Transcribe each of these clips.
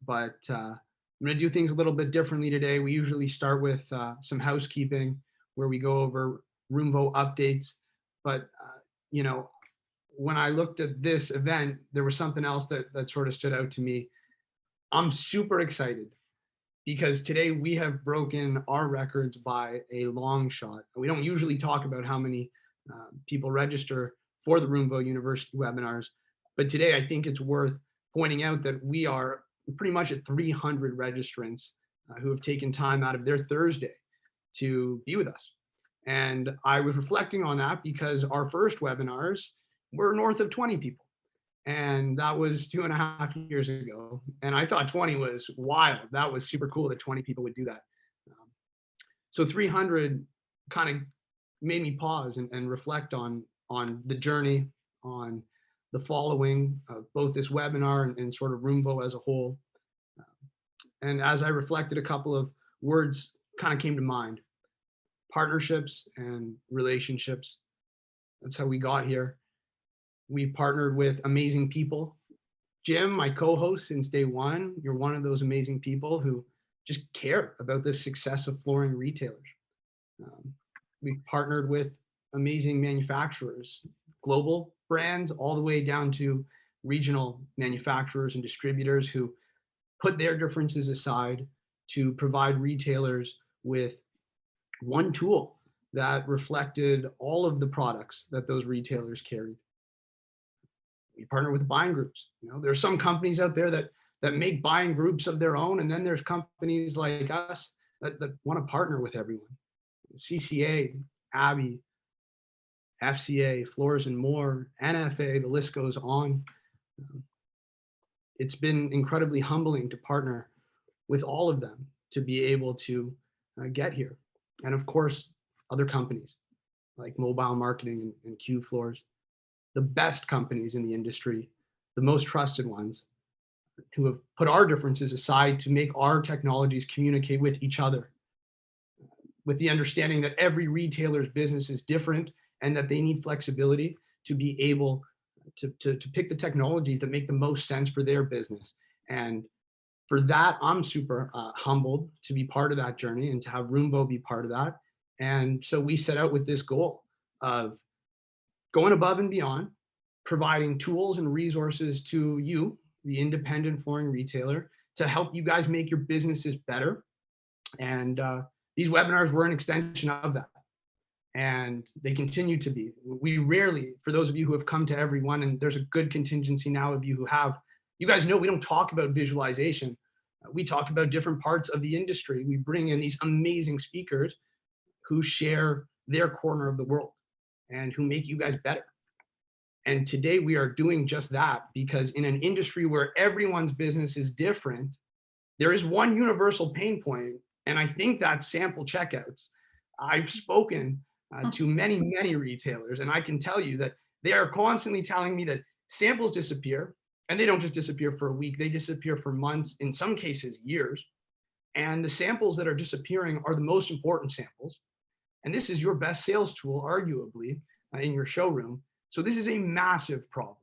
but I'm going to do things a little bit differently today. We usually start with some housekeeping where we go over Roomvo updates. But, when I looked at this event, there was something else that sort of stood out to me. I'm super excited because today we have broken our records by a long shot. We don't usually talk about how many people register for the Roomvo University webinars, but today I think it's worth pointing out that we are pretty much at 300 registrants who have taken time out of their Thursday to be with us. And I was reflecting on that because our first webinars were north of 20 people. And that was 2.5 years ago. And I thought 20 was wild. That was super cool that 20 people would do that. So 300 kind of made me pause and reflect on the journey, on the following of both this webinar and sort of Roomvo as a whole. And as I reflected, a couple of words kind of came to mind: partnerships and relationships. That's how we got here. We partnered with amazing people. Jim, my co-host since day one, you're one of those amazing people who just care about the success of flooring retailers. We partnered with amazing manufacturers, global brands, all the way down to regional manufacturers and distributors who put their differences aside to provide retailers with one tool that reflected all of the products that those retailers carried. We partner with buying groups. There are some companies out there that make buying groups of their own, and then there's companies like us that want to partner with everyone. CCA, Abbey, FCA, Floors and More, NFA, the list goes on. It's been incredibly humbling to partner with all of them to be able to get here. And of course, other companies like Mobile Marketing and Q Floors, the best companies in the industry, the most trusted ones, who have put our differences aside to make our technologies communicate with each other, with the understanding that every retailer's business is different and that they need flexibility to be able to pick the technologies that make the most sense for their business. And for that, I'm super humbled to be part of that journey and to have Roomvo be part of that. And so we set out with this goal of going above and beyond, providing tools and resources to you, the independent flooring retailer, to help you guys make your businesses better. And these webinars were an extension of that. And they continue to be. We rarely, for those of you who have come to every one, and there's a good contingency now of you who have, you guys know we don't talk about visualization. We talk about different parts of the industry. We bring in these amazing speakers who share their corner of the world and who make you guys better. And today we are doing just that, because in an industry where everyone's business is different, there is one universal pain point, and I think that's sample checkouts. I've spoken to many retailers, and I can tell you that they are constantly telling me that samples disappear, and they don't just disappear for a week, they disappear for months, in some cases years. And the samples that are disappearing are the most important samples. And this is your best sales tool, arguably, in your showroom. So this is a massive problem.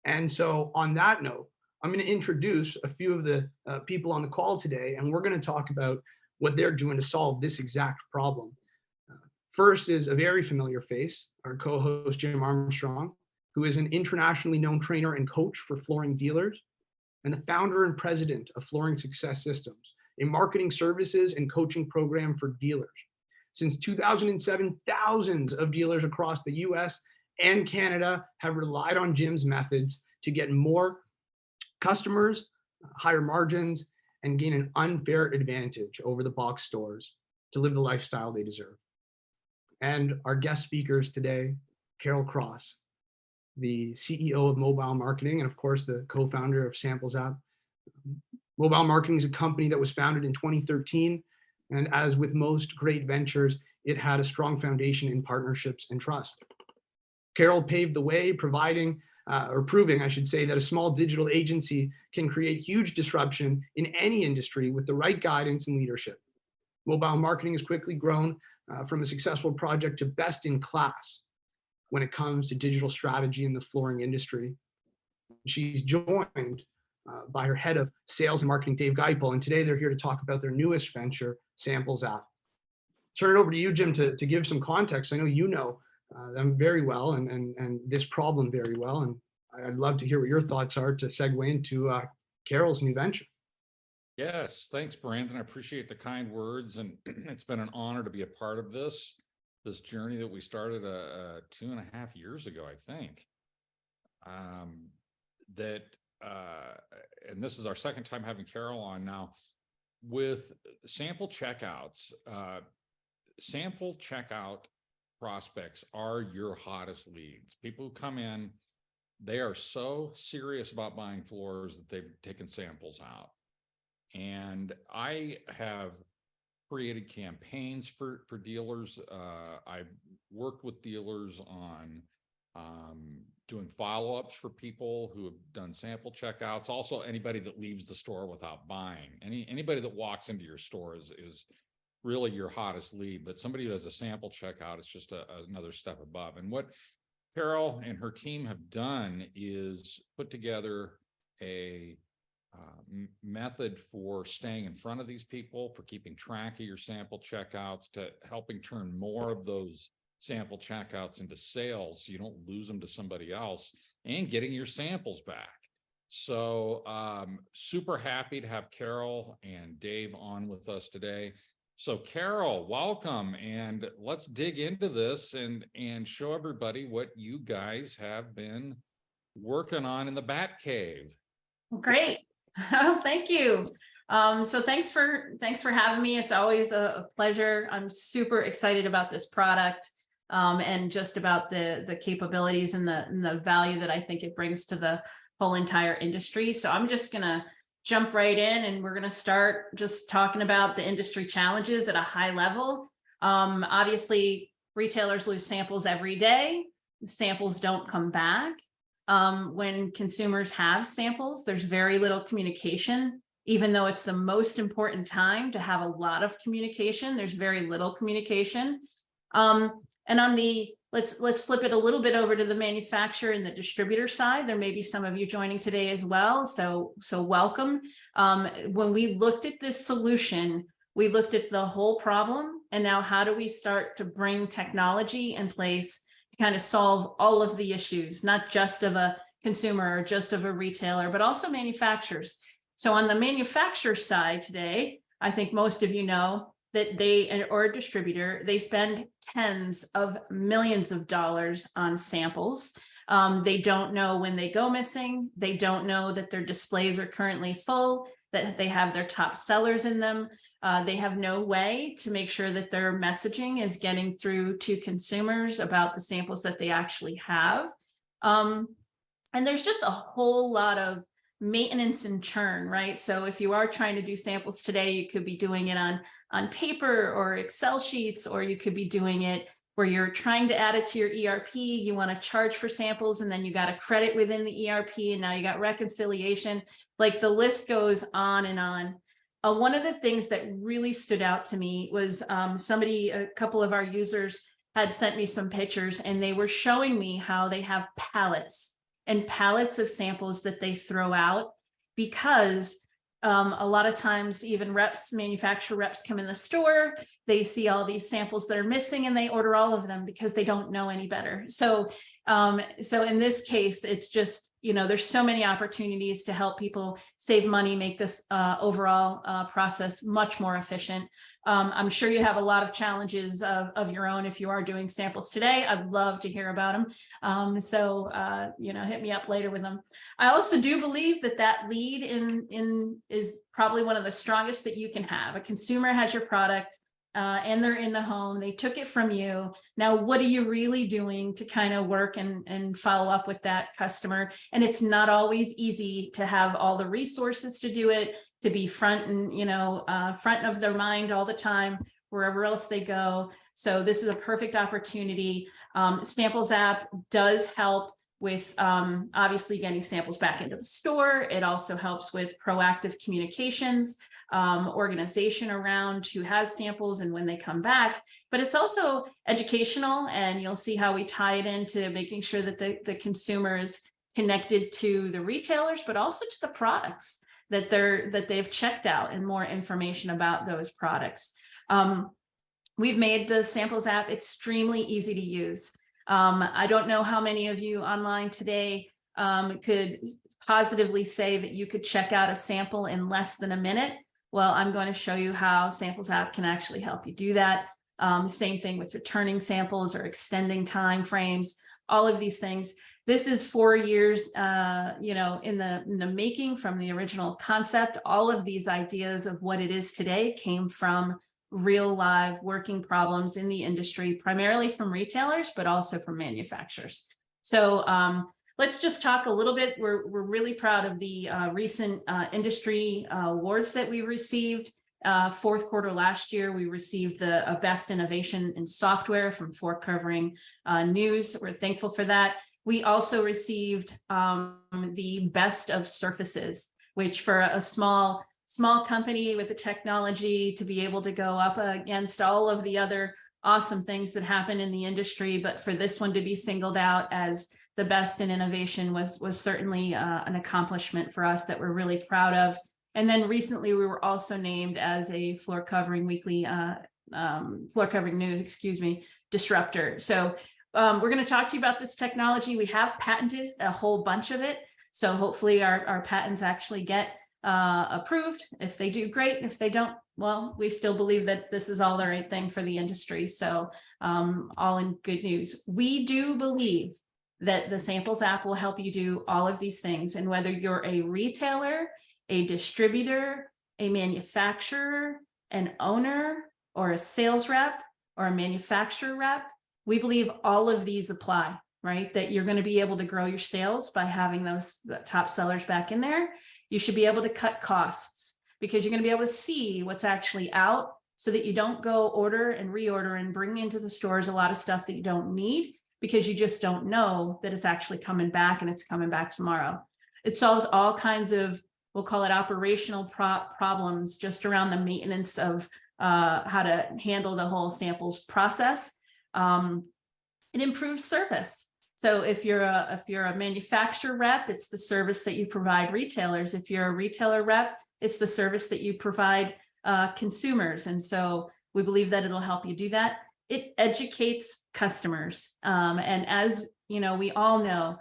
And so on that note, I'm going to introduce a few of the people on the call today, and we're going to talk about what they're doing to solve this exact problem. First is a very familiar face, our co-host Jim Armstrong, who is an internationally known trainer and coach for flooring dealers, and the founder and president of Flooring Success Systems, a marketing services and coaching program for dealers. Since 2007, thousands of dealers across the US and Canada have relied on Jim's methods to get more customers, higher margins, and gain an unfair advantage over the box stores to live the lifestyle they deserve. And our guest speakers today, Carole Cross, the CEO of Mobile Marketing, and of course, the co-founder of SamplesApp. Mobile Marketing is a company that was founded in 2013. And as with most great ventures, it had a strong foundation in partnerships and trust. Carole paved the way, proving, I should say, that a small digital agency can create huge disruption in any industry with the right guidance and leadership. Mobile Marketing has quickly grown from a successful project to best in class when it comes to digital strategy in the flooring industry. She's joined by her head of sales and marketing, Dave Geipel. And today they're here to talk about their newest venture, SamplesApp. Turn it over to you, Jim, to give some context. I know you know them very well and this problem very well. And I'd love to hear what your thoughts are to segue into Carole's new venture. Yes, thanks, Brandon. I appreciate the kind words, and it's been an honor to be a part of this journey that we started 2.5 years ago, I think. And this is our second time having Carole on now. With sample checkouts, sample checkout prospects are your hottest leads. People who come in, they are so serious about buying floors that they've taken samples out. And I have created campaigns for dealers. I've worked with dealers on doing follow-ups for people who have done sample checkouts. Also, anybody that leaves the store without buying. Anybody that walks into your store is really your hottest lead, but somebody who does a sample checkout is just another step above. And what Carole and her team have done is put together a method for staying in front of these people, for keeping track of your sample checkouts, to helping turn more of those sample checkouts into sales so you don't lose them to somebody else, and getting your samples back. So super happy to have Carole and Dave on with us today. So Carole, welcome, and let's dig into this and show everybody what you guys have been working on in the Bat Cave. Great. Oh, thank you. So thanks for having me. It's always a pleasure. I'm super excited about this product and just about the capabilities and the value that I think it brings to the whole entire industry. So I'm just gonna jump right in, and we're gonna start just talking about the industry challenges at a high level. Obviously, retailers lose samples every day. Samples don't come back. When consumers have samples, there's very little communication. Even though it's the most important time to have a lot of communication, there's very little communication. And on the, let's flip it a little bit over to the manufacturer and the distributor side. There may be some of you joining today as well, so welcome. When we looked at this solution, we looked at the whole problem, and now how do we start to bring technology in place to kind of solve all of the issues, not just of a consumer or just of a retailer, but also manufacturers. So on the manufacturer side today, I think most of you know that they, or a distributor, they spend tens of millions of dollars on samples. They don't know when they go missing. They don't know that their displays are currently full, that they have their top sellers in them. They have no way to make sure that their messaging is getting through to consumers about the samples that they actually have. And there's just a whole lot of maintenance and churn, right? So if you are trying to do samples today, you could be doing it on paper or Excel sheets, or you could be doing it where you're trying to add it to your ERP. You want to charge for samples, and then you got a credit within the ERP, and now you got reconciliation. Like the list goes on and on. One of the things that really stood out to me was a couple of our users had sent me some pictures, and they were showing me how they have pallets and pallets of samples that they throw out, because a lot of times even manufacturer reps come in the store, they see all these samples that are missing, and they order all of them because they don't know any better. So in this case, it's just, there's so many opportunities to help people save money, make this overall process much more efficient. I'm sure you have a lot of challenges of your own if you are doing samples today. I'd love to hear about them. Hit me up later with them. I also do believe that lead is probably one of the strongest that you can have. A consumer has your product, and they're in the home, they took it from you. Now, what are you really doing to kind of work and follow up with that customer? And it's not always easy to have all the resources to do it, to be front of their mind all the time, wherever else they go. So this is a perfect opportunity. SamplesApp does help with obviously getting samples back into the store. It also helps with proactive communications, organization around who has samples and when they come back, but it's also educational, and you'll see how we tie it into making sure that the consumer is connected to the retailers, but also to the products that they've checked out, and more information about those products. We've made the Samples app extremely easy to use. I don't know how many of you online today could positively say that you could check out a sample in less than a minute. Well, I'm going to show you how Samples app can actually help you do that. Same thing with returning samples or extending time frames, all of these things. This is 4 years, in the making, from the original concept. All of these ideas of what it is today came from real live working problems in the industry, primarily from retailers, but also from manufacturers. So let's just talk a little bit. We're really proud of the recent industry awards that we received. Fourth quarter last year, we received the Best Innovation in Software from Floor Covering News. We're thankful for that. We also received the Best of Surfaces, which for a small company with the technology to be able to go up against all of the other awesome things that happen in the industry, but for this one to be singled out as the best in innovation was certainly an accomplishment for us that we're really proud of. And then recently we were also named as a Floor Covering News, disruptor. So we're going to talk to you about this technology. We have patented a whole bunch of it. So hopefully our patents actually get approved. If they do, great. If they don't, well, we still believe that this is all the right thing for the industry. So all in good news. We do believe that the Samples app will help you do all of these things. And whether you're a retailer, a distributor, a manufacturer, an owner, or a sales rep, or a manufacturer rep, we believe all of these apply, right? That you're going to be able to grow your sales by having those top sellers back in there. You should be able to cut costs because you're going to be able to see what's actually out, so that you don't go order and reorder and bring into the stores a lot of stuff that you don't need, because you just don't know that it's actually coming back and it's coming back tomorrow. It solves all kinds of, we'll call it operational problems just around the maintenance of how to handle the whole samples process. It improves service. So if you're a manufacturer rep, it's the service that you provide retailers. If you're a retailer rep, it's the service that you provide consumers. And so we believe that it'll help you do that. It educates customers. And as you know, we all know,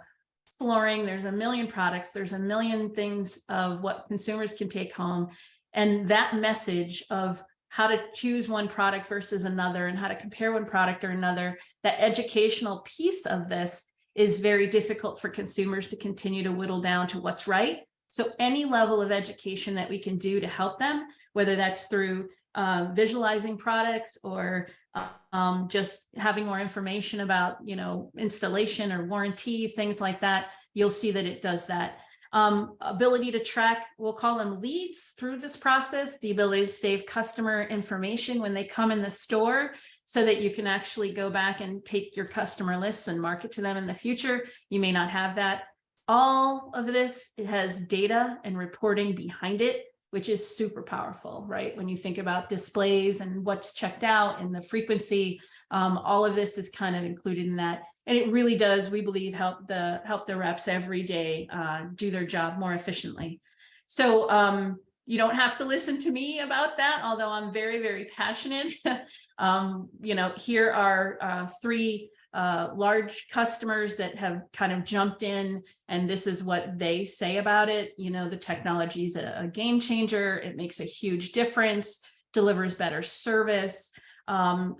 flooring, there's a million products, there's a million things of what consumers can take home. And that message of how to choose one product versus another and how to compare one product or another, that educational piece of this is very difficult for consumers to continue to whittle down to what's right. So any level of education that we can do to help them, whether that's through visualizing products or just having more information about, installation or warranty, things like that, you'll see that it does that. Ability to track, we'll call them leads through this process, the ability to save customer information when they come in the store so that you can actually go back and take your customer lists and market to them in the future. You may not have that. All of this, it has data and reporting behind it, which is super powerful, right? When you think about displays and what's checked out and the frequency, all of this is kind of included in that. And it really does, we believe, help the reps every day do their job more efficiently. So you don't have to listen to me about that, although I'm very, very passionate. Here are 3 large customers that have kind of jumped in, and this is what they say about it. The technology is a game changer. It makes a huge difference, delivers better service. And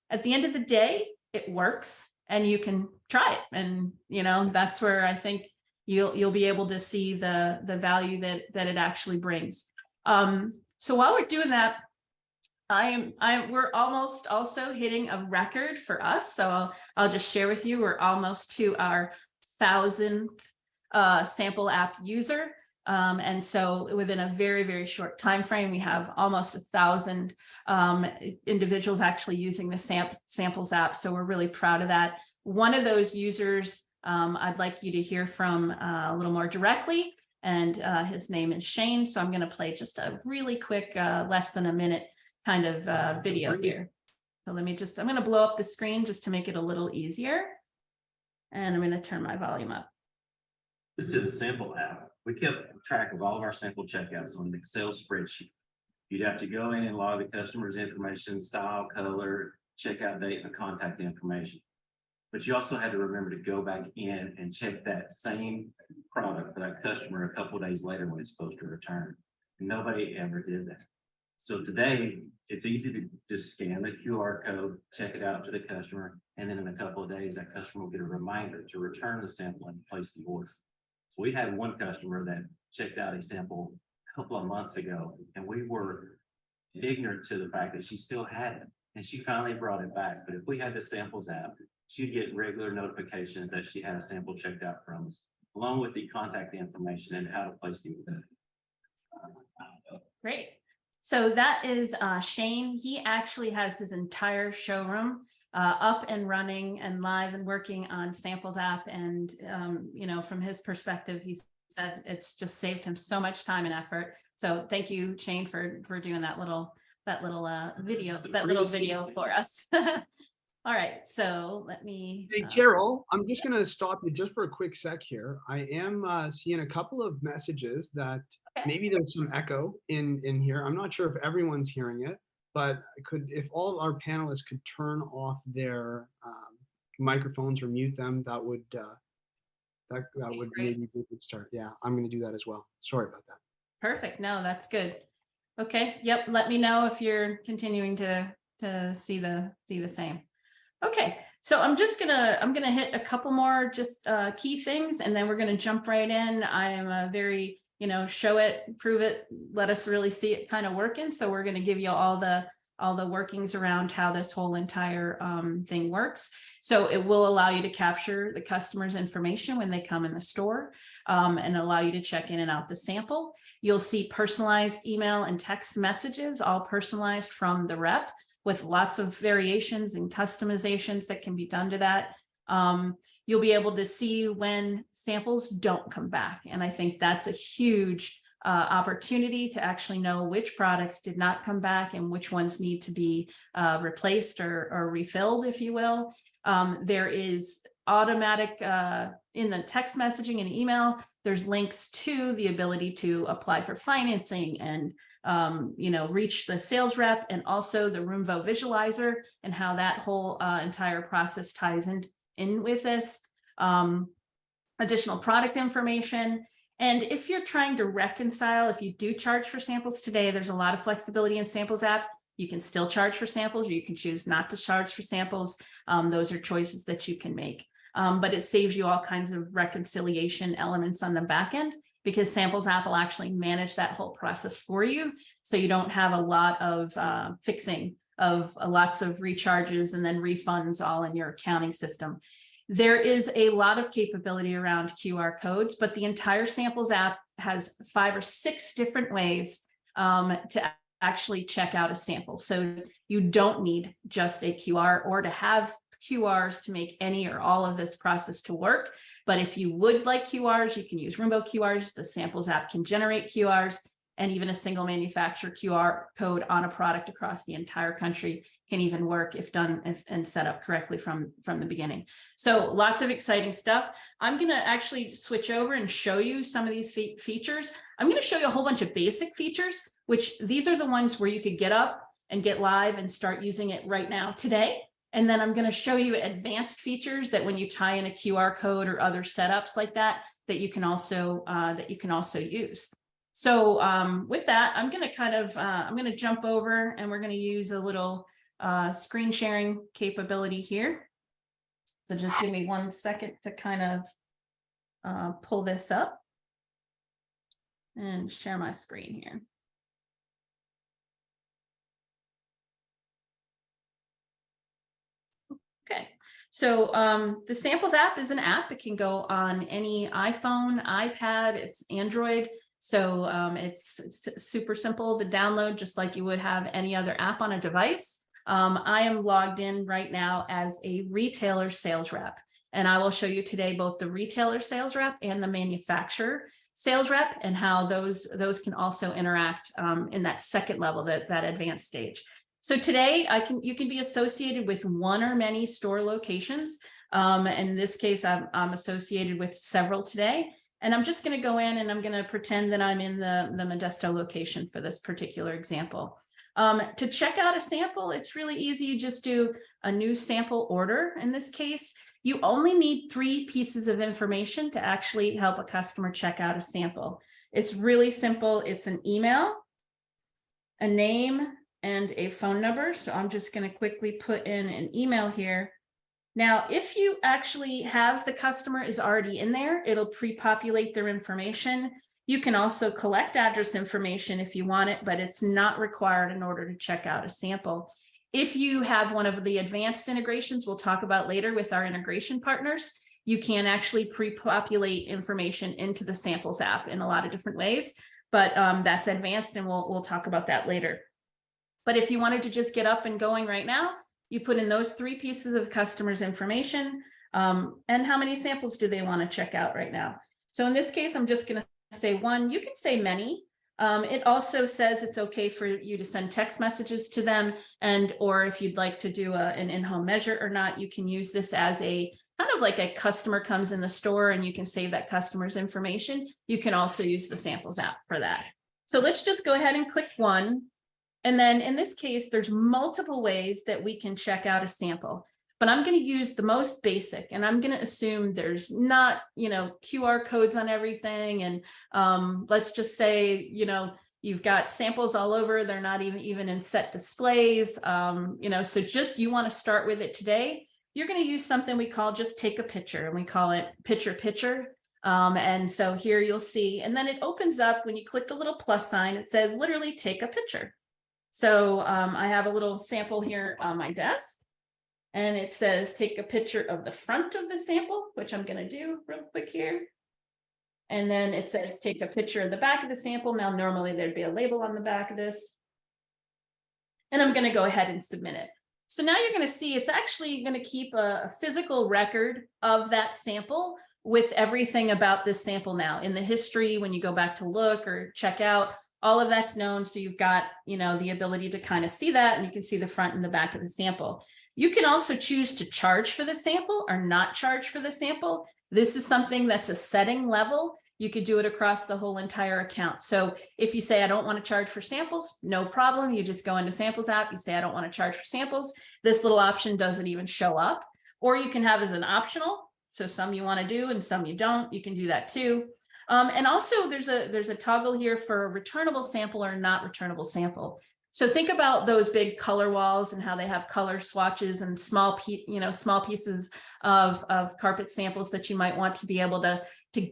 at the end of the day, it works and you can try it. And, that's where I think you'll be able to see the value that it actually brings. So while we're doing that, we're almost also hitting a record for us. So I'll just share with you, we're almost to our 1,000th sample app user. And so within a very, very short time frame, we have almost 1,000 individuals actually using the Samples app. So we're really proud of that. One of those users I'd like you to hear from a little more directly, and his name is Shane. So I'm going to play just a really quick, less than a minute kind of video here. So I'm going to blow up the screen just to make it a little easier. And I'm going to turn my volume up. Just to the sample app, we kept track of all of our sample checkouts on an Excel spreadsheet. You'd have to go in and log the customer's information, style, color, checkout date, and contact information. But you also had to remember to go back in and check that same product for that customer a couple of days later when it's supposed to return. Nobody ever did that. So today, it's easy to just scan the QR code, check it out to the customer, and then in a couple of days, that customer will get a reminder to return the sample and place the order. So we had one customer that checked out a sample a couple of months ago, and we were ignorant to the fact that she still had it, and she finally brought it back. But if we had the Samples app, she'd get regular notifications that she had a sample checked out from us, along with the contact information and how to place the order. Great. So that is Shane. He actually has his entire showroom up and running and live and working on SamplesApp. And, you know, from his perspective, he said it's just saved him so much time and effort. So thank you, Shane, for doing that little video for us. All right, so let me. Hey, Carole, I'm just going to stop you just for a quick sec here. I am seeing a couple of messages that maybe there's some echo in here. I'm not sure if everyone's hearing it, but if all our panelists could turn off their microphones or mute them, that would maybe be a good start. Yeah, I'm going to do that as well. Sorry about that. Perfect. No, that's good. Okay. Yep. Let me know if you're continuing to see the same. Okay, so I'm gonna hit a couple more just key things, and then we're gonna jump right in. I am a very, you know, show it, prove it, let us really see it kind of working. So we're gonna give you all the workings around how this whole entire thing works. So it will allow you to capture the customer's information when they come in the store, and allow you to check in and out the sample. You'll see personalized email and text messages, all personalized from the rep, with lots of variations and customizations that can be done to that. You'll be able to see when samples don't come back. And I think that's a huge opportunity to actually know which products did not come back and which ones need to be replaced or refilled, if you will. There is automatic, in the text messaging and email, there's links to the ability to apply for financing and you know, reach the sales rep, and also the Roomvo visualizer and how that whole entire process ties in with this. Additional product information. And if you're trying to reconcile, if you do charge for samples today, there's a lot of flexibility in SamplesApp. You can still charge for samples, or you can choose not to charge for samples. Those are choices that you can make. But it saves you all kinds of reconciliation elements on the back end, because SamplesApp will actually manage that whole process for you. So you don't have a lot of fixing of lots of recharges and then refunds all in your accounting system. There is a lot of capability around QR codes, but the entire SamplesApp has 5 or 6 different ways to actually check out a sample. So you don't need just a QR or to have QRs to make any or all of this process to work. But if you would like QRs, you can use Roomvo QRs. The SamplesApp can generate QRs, and even a single manufacturer QR code on a product across the entire country can even work if done and set up correctly from the beginning. So lots of exciting stuff. I'm going to actually switch over and show you some of these features. I'm going to show you a whole bunch of basic features, which these are the ones where you could get up and get live and start using it right now today. And then I'm going to show you advanced features that when you tie in a QR code or other setups like that, that you can also use. So with that, I'm going to I'm going to jump over, and we're going to use a little screen sharing capability here. So just give me 1 second to kind of pull this up and share my screen here. Okay, so the SamplesApp is an app. It can go on any iPhone, iPad, it's Android. So it's super simple to download, just like you would have any other app on a device. I am logged in right now as a retailer sales rep, and I will show you today both the retailer sales rep and the manufacturer sales rep, and how those can also interact in that second level, that advanced stage. So today you can be associated with one or many store locations. In this case, I'm associated with several today. And I'm just going to go in and I'm going to pretend that I'm in the Modesto location for this particular example. To check out a sample, it's really easy. You just do a new sample order. In this case, you only need 3 pieces of information to actually help a customer check out a sample. It's really simple. It's an email, a name, and a phone number. So I'm just going to quickly put in an email here. Now, if you actually have the customer is already in there, it'll pre-populate their information. You can also collect address information if you want it, but it's not required in order to check out a sample. If you have one of the advanced integrations we'll talk about later with our integration partners, you can actually pre-populate information into the Samples app in a lot of different ways, but that's advanced and we'll talk about that later. But if you wanted to just get up and going right now, you put in those 3 pieces of customers' information and how many samples do they want to check out right now. So in this case, I'm just going to say 1. You can say many. It also says it's okay for you to send text messages to them, and or if you'd like to do an in-home measure or not, you can use this as a kind of like a customer comes in the store and you can save that customer's information. You can also use the Samples app for that. So let's just go ahead and click 1. And then in this case, there's multiple ways that we can check out a sample, but I'm going to use the most basic, and I'm going to assume there's not, QR codes on everything. And let's just say, you've got samples all over. They're not even in set displays. So just you want to start with it today. You're going to use something we call just take a picture, and we call it picture. And so here you'll see, and then it opens up when you click the little plus sign, it says literally take a picture. So I have a little sample here on my desk, and it says take a picture of the front of the sample, which I'm going to do real quick here. And then it says take a picture of the back of the sample. Now, normally there'd be a label on the back of this. And I'm going to go ahead and submit it. So now you're going to see it's actually going to keep a physical record of that sample with everything about this sample now. In the history, when you go back to look or check out, all of that's known. So you've got, the ability to kind of see that, and you can see the front and the back of the sample. You can also choose to charge for the sample or not charge for the sample. This is something that's a setting level. You could do it across the whole entire account. So if you say, I don't want to charge for samples, no problem. You just go into Samples app. You say, I don't want to charge for samples. This little option doesn't even show up. Or you can have as an optional. So some you want to do and some you don't. You can do that too. And also there's a toggle here for a returnable sample or not returnable sample. So think about those big color walls and how they have color swatches and small pieces of carpet samples that you might want to be able to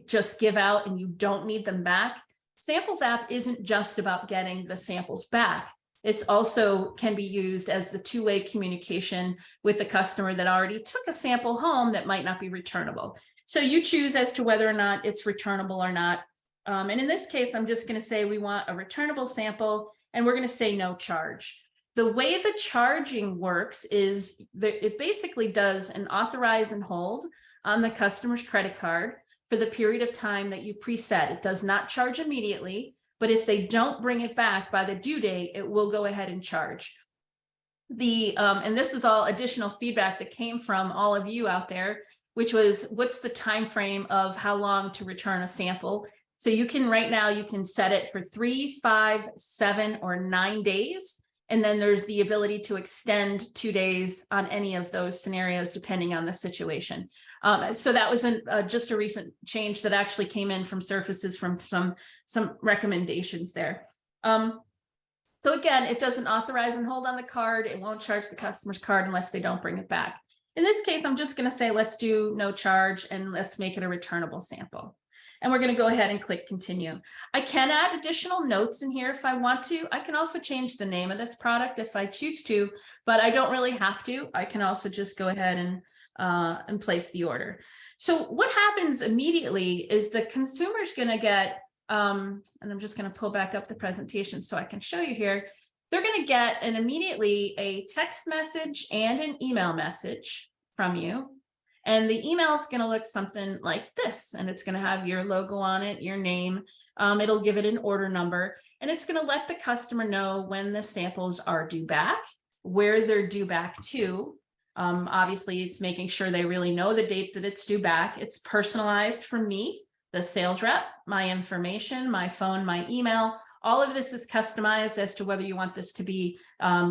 just give out and you don't need them back. Samples app isn't just about getting the samples back. It's also can be used as the two-way communication with the customer that already took a sample home that might not be returnable. So you choose as to whether or not it's returnable or not. And in this case, I'm just going to say we want a returnable sample, and we're going to say no charge. The way the charging works is that it basically does an authorize and hold on the customer's credit card for the period of time that you preset. It does not charge immediately, but if they don't bring it back by the due date, it will go ahead and charge. And this is all additional feedback that came from all of you out there, which was what's the time frame of how long to return a sample. So you can right now, you can set it for 3, 5, 7, or 9 days. And then there's the ability to extend 2 days on any of those scenarios, depending on the situation. So that was just a recent change that actually came in from Surfaces from some recommendations there. So again, it doesn't authorize and hold on the card. It won't charge the customer's card unless they don't bring it back. In this case, I'm just going to say, let's do no charge and let's make it a returnable sample. And we're going to go ahead and click continue. I can add additional notes in here if I want to. I can also change the name of this product if I choose to, but I don't really have to. I can also just go ahead and place the order. So what happens immediately is the consumer's going to get, and I'm just going to pull back up the presentation so I can show you here. They're going to get immediately a text message and an email message from you. And the email is going to look something like this, and it's going to have your logo on it, your name. It'll give it an order number, and it's going to let the customer know when the samples are due back, where they're due back to. Obviously, it's making sure they really know the date that it's due back. It's personalized for me. the sales rep, my information, my phone, my email. All of this is customized as to whether you want this to be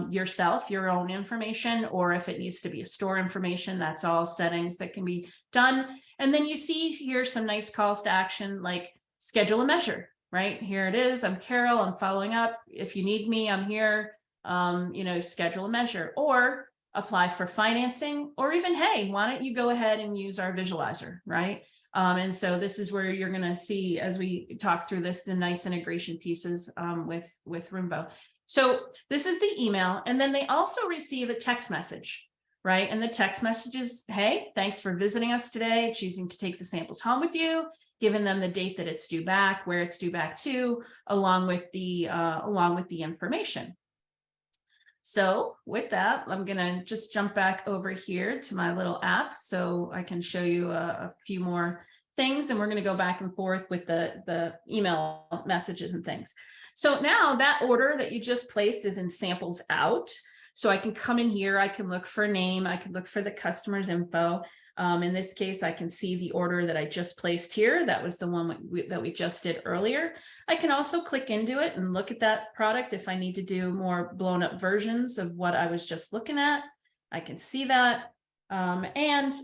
yourself, your own information, or if it needs to be a store information. That's all settings that can be done. And then you see here some nice calls to action, like schedule a measure, right? Here it is. I'm Carol. I'm following up. If you need me, I'm here. Schedule a measure, or apply for financing, or even, hey, why don't you go ahead and use our visualizer, right? And so this is where you're going to see, as we talk through this, the nice integration pieces with Roomvo. So this is the email, and then they also receive a text message, right? And the text message is, hey, thanks for visiting us today, choosing to take the samples home with you, giving them the date that it's due back, where it's due back to, along with the information. So with that, I'm going to just jump back over here to my little app so I can show you a few more things, and we're going to go back and forth with the email messages and things. So now that order that you just placed is in samples out. So I can come in here, I can look for a name, I can look for the customer's info. In this case, I can see the order that I just placed here. That was the one that we just did earlier. I can also click into it and look at that product if I need to do more blown up versions of what I was just looking at. I can see that. And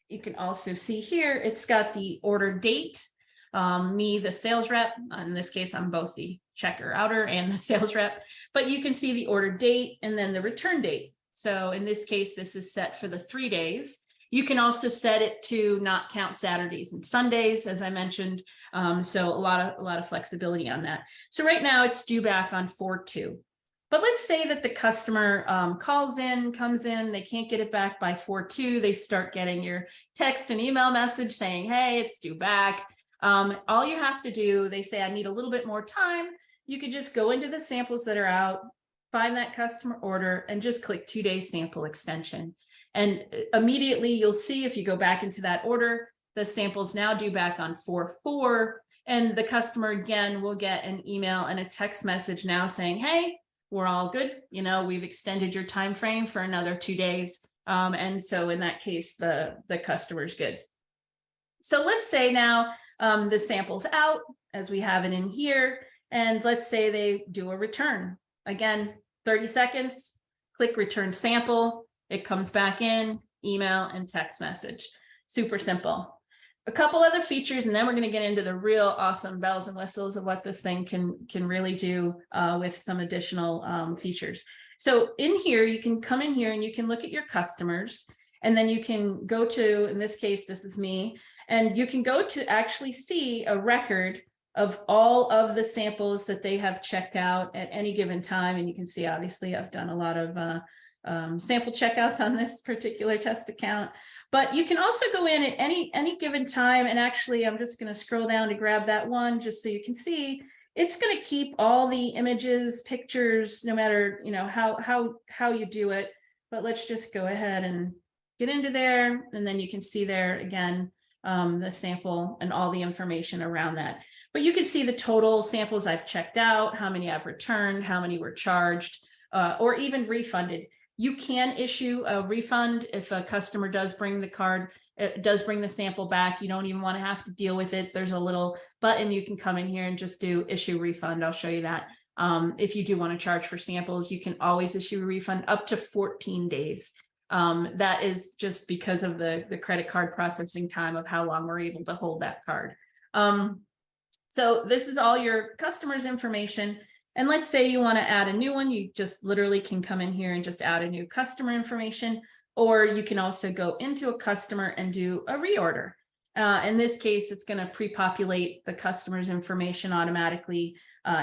you can also see here, it's got the order date, me, the sales rep. In this case, I'm both the checker outer and the sales rep, but you can see the order date and then the return date. So in this case, this is set for the 3 days. You can also set it to not count Saturdays and Sundays, as I mentioned. So a lot of flexibility on that. So right now it's due back on 4/2. But let's say that the customer comes in, they can't get it back by 4/2. They start getting your text and email message saying, hey, it's due back. All you have to do, they say, I need a little bit more time. You could just go into the samples that are out, find that customer order, and just click 2-day sample extension. And immediately you'll see, if you go back into that order, the samples now due back on 4/4, and the customer again will get an email and a text message now saying, hey, we're all good. We've extended your time frame for another 2 days. And so in that case, the customer's good. So let's say now the sample's out, as we have it in here, and let's say they do a return. Again, 30 seconds, click return sample. It comes back in, email and text message. Super simple. A couple other features, and then we're going to get into the real awesome bells and whistles of what this thing can really do with some additional features. So in here, you can come in here and you can look at your customers, and then you can go to, in this case, this is me, and you can go to actually see a record of all of the samples that they have checked out at any given time. And you can see, obviously, I've done a lot of sample checkouts on this particular test account, but you can also go in at any given time. And actually, I'm just going to scroll down to grab that one just so you can see. It's going to keep all the images, pictures, no matter how you do it. But let's just go ahead and get into there, and then you can see there again the sample and all the information around that. But you can see the total samples I've checked out, how many I've returned, how many were charged, or even refunded. You can issue a refund if a customer does bring the card, does bring the sample back. You don't even want to have to deal with it. There's a little button you can come in here and just do issue refund. I'll show you that. If you do want to charge for samples, you can always issue a refund up to 14 days. That is just because of the credit card processing time of how long we're able to hold that card. So this is all your customers' information. And let's say you want to add a new one, you just literally can come in here and just add a new customer information, or you can also go into a customer and do a reorder. In this case, it's going to pre-populate the customer's information automatically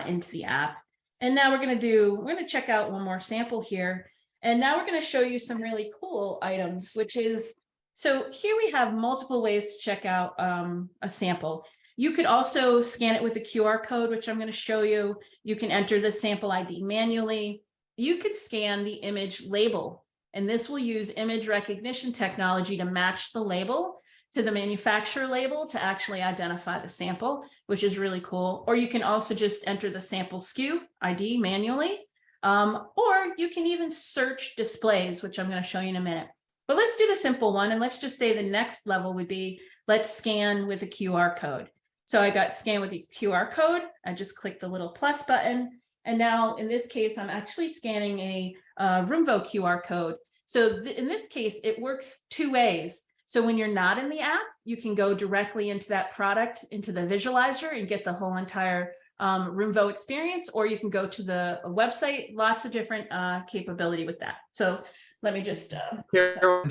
into the app. And now we're going to check out one more sample here. And now we're going to show you some really cool items, which is, so here we have multiple ways to check out a sample. You could also scan it with a QR code, which I'm going to show you. You can enter the sample ID manually. You could scan the image label, and this will use image recognition technology to match the label to the manufacturer label to actually identify the sample, which is really cool. Or you can also just enter the sample SKU ID manually, or you can even search displays, which I'm going to show you in a minute. But let's do the simple one, and let's just say the next level would be, let's scan with a QR code. So I got scan with the QR code. I just clicked the little plus button. And now in this case, I'm actually scanning a Roomvo QR code. So in this case, it works two ways. So when you're not in the app, you can go directly into that product, into the visualizer, and get the whole entire Roomvo experience, or you can go to the website. Lots of different capability with that. So let me just Carole,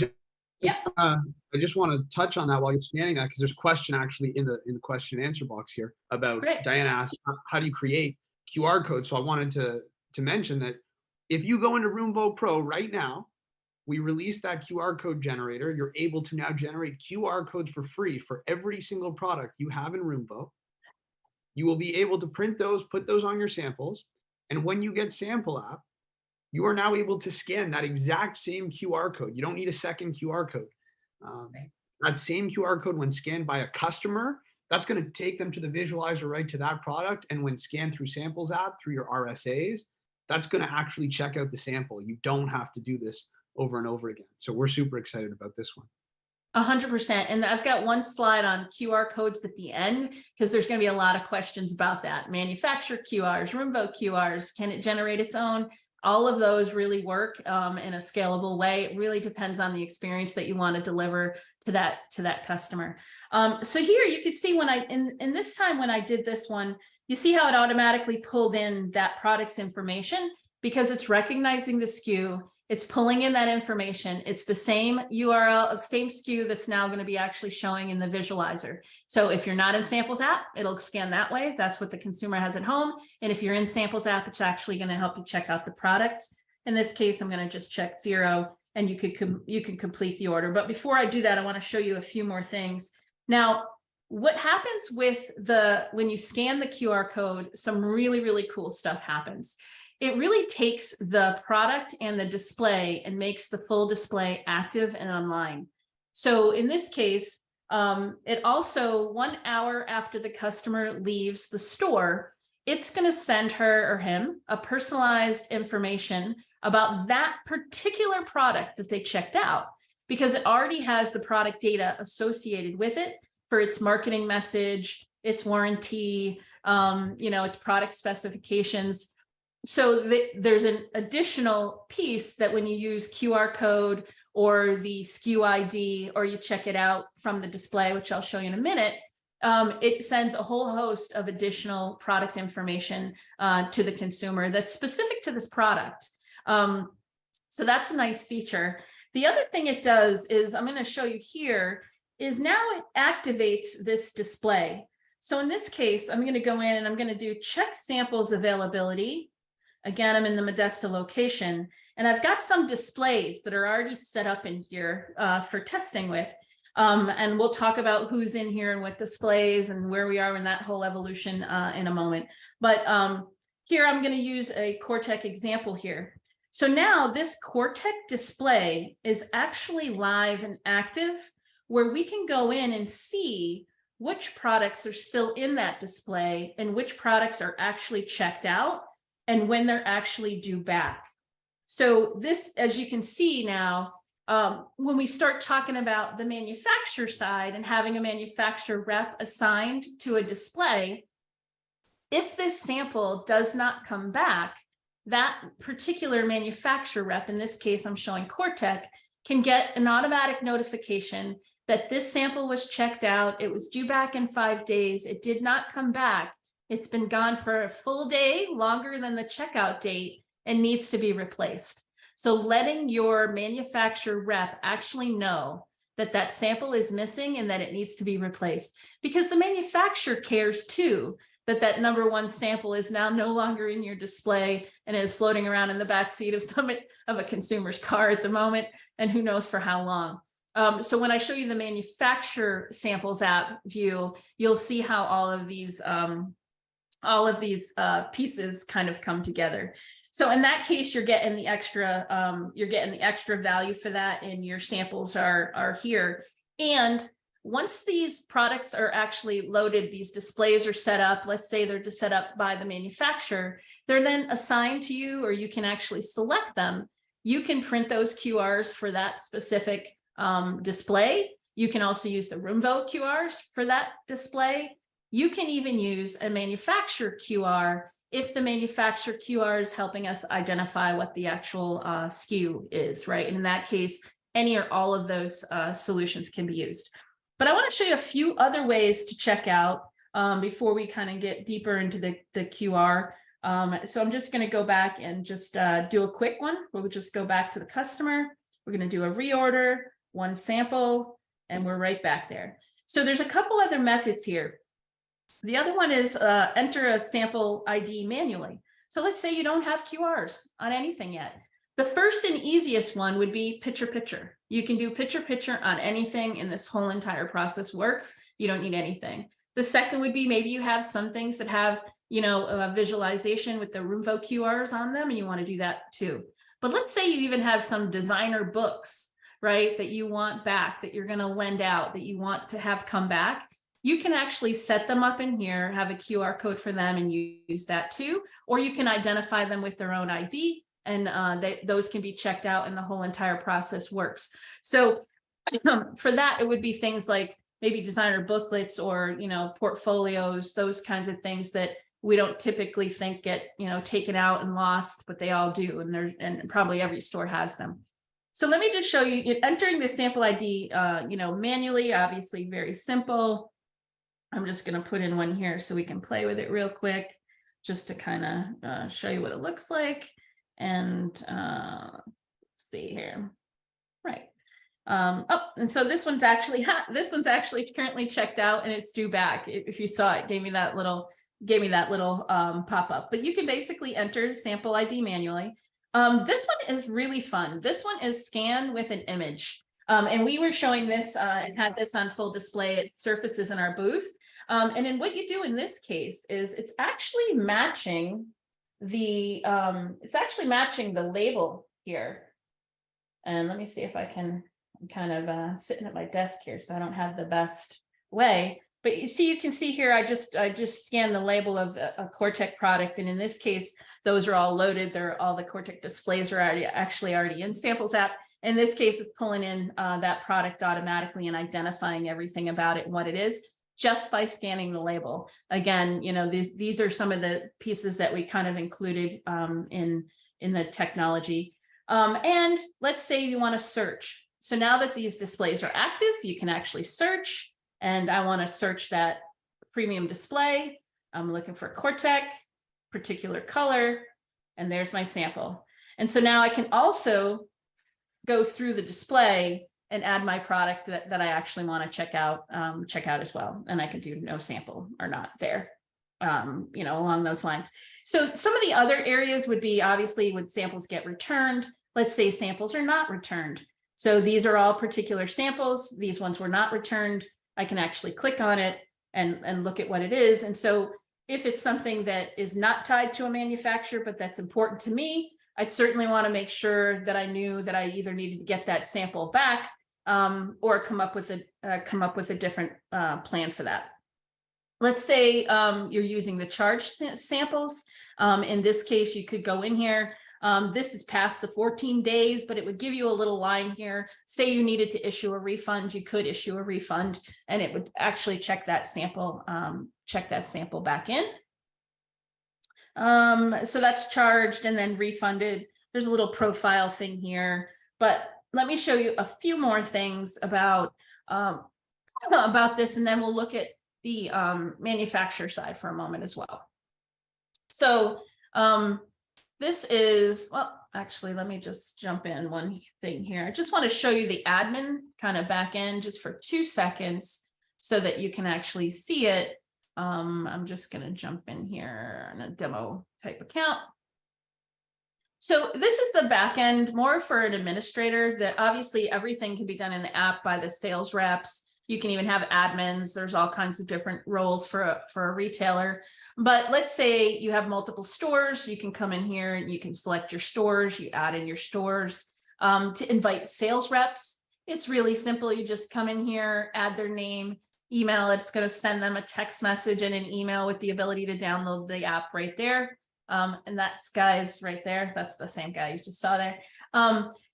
yeah. I just want to touch on that while you're scanning that, because there's a question actually in the question and answer box here about Great. Diana asked, how do you create QR codes? So I wanted to mention that if you go into Roomvo Pro right now, we released that QR code generator. You're able to now generate QR codes for free for every single product you have in Roomvo. You will be able to print those, put those on your samples, and when you get SamplesApp, you are now able to scan that exact same QR code. You don't need a second QR code. That same QR code, when scanned by a customer, that's going to take them to the visualizer right to that product. And when scanned through SamplesApp, through your RSAs, that's going to actually check out the sample. You don't have to do this over and over again. So we're super excited about this one. 100%. And I've got one slide on QR codes at the end, because there's going to be a lot of questions about that. Manufacturer QRs, Roomvo QRs, can it generate its own? All of those really work in a scalable way. It really depends on the experience that you want to deliver to that customer. So here you can see when in this time when I did this one, you see how it automatically pulled in that product's information because it's recognizing the SKU. It's pulling in that information. It's the same URL of same SKU that's now going to be actually showing in the visualizer. So if you're not in SamplesApp, it'll scan that way. That's what the consumer has at home. And if you're in SamplesApp, it's actually going to help you check out the product. In this case, I'm going to just check 0 and you can complete the order. But before I do that, I want to show you a few more things. Now, what happens with when you scan the QR code, some really, really cool stuff happens. It really takes the product and the display and makes the full display active and online. So in this case, it also 1 hour after the customer leaves the store, it's going to send her or him a personalized information about that particular product that they checked out, because it already has the product data associated with it for its marketing message, its warranty, its product specifications. So there's an additional piece that when you use QR code or the SKU ID, or you check it out from the display, which I'll show you in a minute, it sends a whole host of additional product information to the consumer that's specific to this product. So that's a nice feature. The other thing it does is, I'm going to show you here, is now it activates this display. So in this case, I'm going to go in and I'm going to do check samples availability. Again, I'm in the Modesto location, and I've got some displays that are already set up in here for testing with. And we'll talk about who's in here and what displays and where we are in that whole evolution in a moment. But here I'm going to use a Cortec example here. So now this Cortec display is actually live and active, where we can go in and see which products are still in that display and which products are actually checked out and when they're actually due back. So this, as you can see now, when we start talking about the manufacturer side and having a manufacturer rep assigned to a display, if this sample does not come back, that particular manufacturer rep, in this case, I'm showing Cortec, can get an automatic notification that this sample was checked out. It was due back in 5 days. It did not come back. It's been gone for a full day, longer than the checkout date, and needs to be replaced. So letting your manufacturer rep actually know that that sample is missing and that it needs to be replaced, because the manufacturer cares too, that that number one sample is now no longer in your display and is floating around in the back seat of a consumer's car at the moment, and who knows for how long. So when I show you the manufacturer SamplesApp view, you'll see how all of these pieces kind of come together. So in that case, you're getting the extra value for that, and your samples are here. And once these products are actually loaded, these displays are set up, let's say they're set up by the manufacturer, they're then assigned to you, or you can actually select them. You can print those QRs for that specific display. You can also use the Roomvo QRs for that display. You can even use a manufacturer QR if the manufacturer QR is helping us identify what the actual SKU is, right? And in that case, any or all of those solutions can be used. But I want to show you a few other ways to check out before we kind of get deeper into the QR. So I'm just going to go back and just do a quick one. We'll just go back to the customer. We're going to do a reorder, one sample, and we're right back there. So there's a couple other methods here. The other one is enter a sample ID manually. So let's say you don't have QRs on anything yet. The first and easiest one would be picture-picture. You can do picture-picture on anything, and this whole entire process works. You don't need anything. The second would be maybe you have some things that have, you know, a visualization with the Roomvo QRs on them, and you want to do that too. But let's say you even have some designer books, right, that you want back, that you're going to lend out, that you want to have come back. You can actually set them up in here, have a QR code for them, and use that too. Or you can identify them with their own ID, and those can be checked out, and the whole entire process works. So for that, it would be things like maybe designer booklets or, you know, portfolios, those kinds of things that we don't typically think get, you know, taken out and lost, but they all do, and probably every store has them. So let me just show you entering the sample ID, you know, manually. Obviously, very simple. I'm just going to put in one here so we can play with it real quick, just to kind of show you what it looks like. And let's see here. Right. Oh, and so this one's actually currently checked out, and it's due back. If you saw it, gave me that little pop up. But you can basically enter sample ID manually. This one is really fun. This one is scan with an image. And we were showing this and had this on full display at Surfaces in our booth. And then what you do in this case is it's actually matching the label here. And let me see if I can, I'm kind of sitting at my desk here, so I don't have the best way. But you can see here, I just scanned the label of a Cortec product. And in this case, those are all loaded. All the Cortec displays are actually already in SamplesApp. In this case, it's pulling in that product automatically and identifying everything about it and what it is just by scanning the label. Again, you know, these are some of the pieces that we kind of included in the technology. And let's say you want to search. So now that these displays are active, you can actually search. And I want to search that premium display. I'm looking for Cortec, particular color, and there's my sample. And so now I can also go through the display and add my product that I actually want to check out as well. And I can do no sample or not there, you know, along those lines. So some of the other areas would be, obviously, would samples get returned? Let's say samples are not returned. So these are all particular samples. These ones were not returned. I can actually click on it and look at what it is. And so if it's something that is not tied to a manufacturer, but that's important to me, I'd certainly want to make sure that I knew that I either needed to get that sample back or come up with a different plan for that. Let's say you're using the charged samples. In this case, you could go in here. This is past the 14 days, but it would give you a little line here. Say you needed to issue a refund, you could issue a refund, and it would actually check that sample back in. So that's charged and then refunded. There's a little profile thing here, but let me show you a few more things about this, and then we'll look at the manufacturer side for a moment as well. So this is, well, actually, let me just jump in one thing here. I just want to show you the admin kind of back end just for 2 seconds so that you can actually see it. I'm just going to jump in here in a demo type account. So this is the back end more for an administrator, that obviously everything can be done in the app by the sales reps. You can even have admins. There's all kinds of different roles for a retailer. But let's say you have multiple stores. You can come in here and you can select your stores. You add in your stores to invite sales reps. It's really simple. You just come in here, add their name, email. It's going to send them a text message and an email with the ability to download the app right there. And that's guys right there. That's the same guy you just saw there.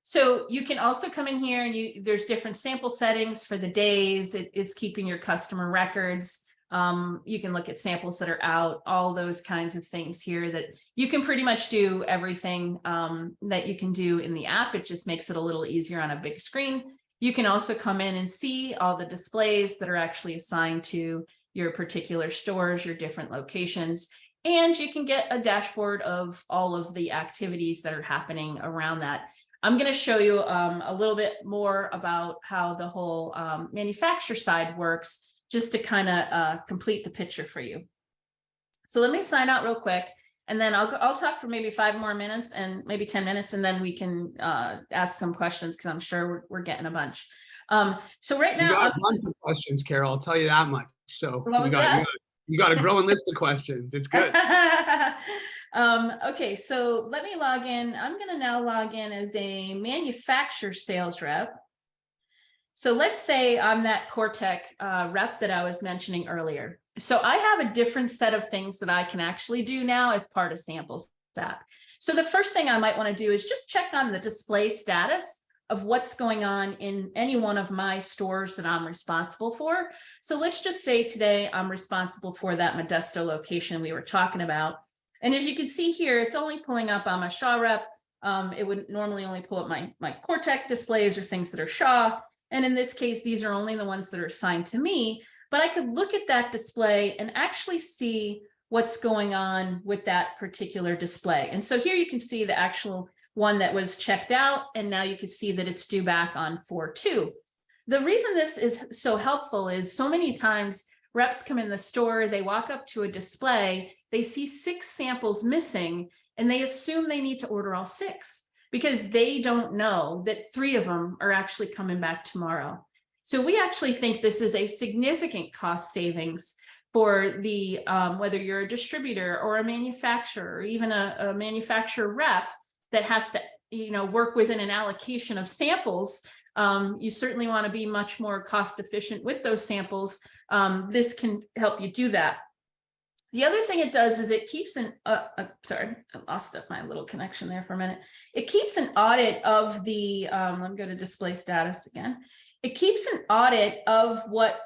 So you can also come in here and there's different sample settings for the days. It's keeping your customer records. You can look at samples that are out, all those kinds of things here that you can pretty much do everything that you can do in the app. It just makes it a little easier on a big screen. You can also come in and see all the displays that are actually assigned to your particular stores, your different locations, and you can get a dashboard of all of the activities that are happening around that. I'm going to show you a little bit more about how the whole manufacturer side works, just to kind of complete the picture for you. So let me sign out real quick, and then I'll talk for maybe 5 more minutes and maybe 10 minutes, and then we can ask some questions, because I'm sure we're getting a bunch. So right now, you got a bunch of questions, Carole. I'll tell you that much. So What was that? you got a growing list of questions. It's good. Okay, so let me log in. I'm going to now log in as a manufacturer sales rep. So let's say I'm that Cortec rep that I was mentioning earlier. So I have a different set of things that I can actually do now as part of SamplesApp. So the first thing I might want to do is just check on the display status of what's going on in any one of my stores that I'm responsible for. So let's just say today I'm responsible for that Modesto location we were talking about. And as you can see here, it's only pulling up on my Shaw rep. It would normally only pull up my Cortec displays or things that are Shaw. And in this case, these are only the ones that are assigned to me, but I could look at that display and actually see what's going on with that particular display. And so here you can see the actual one that was checked out, and now you can see that it's due back on 4/2. The reason this is so helpful is so many times reps come in the store, they walk up to a display, they see 6 samples missing, and they assume they need to order all 6 because they don't know that 3 of them are actually coming back tomorrow. So we actually think this is a significant cost savings for the whether you're a distributor or a manufacturer, or even a manufacturer rep that has to, work within an allocation of samples. You certainly want to be much more cost efficient with those samples. This can help you do that. The other thing it does is it keeps an, sorry, I lost my little connection there for a minute. It keeps an audit of the, let me go to display status again. It keeps an audit of what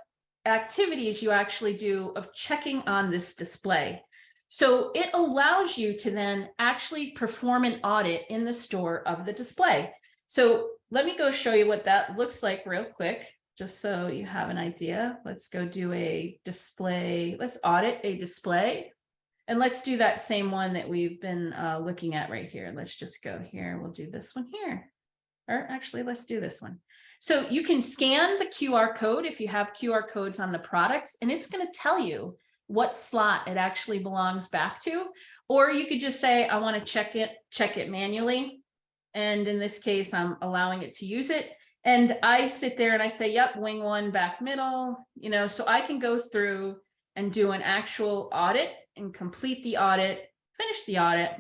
activities you actually do of checking on this display. So it allows you to then actually perform an audit in the store of the display. So let me go show you what that looks like real quick, just so you have an idea. Let's go do a display. Let's audit a display. And let's do that same one that we've been looking at right here. Let's just go here. We'll do this one here. Or actually, let's do this one. So you can scan the QR code if you have QR codes on the products, and it's going to tell you what slot it actually belongs back to. Or you could just say, I want to check it manually. And in this case, I'm allowing it to use it. And I sit there and I say, yep, wing 1 back middle, so I can go through and do an actual audit and complete the audit, finish the audit.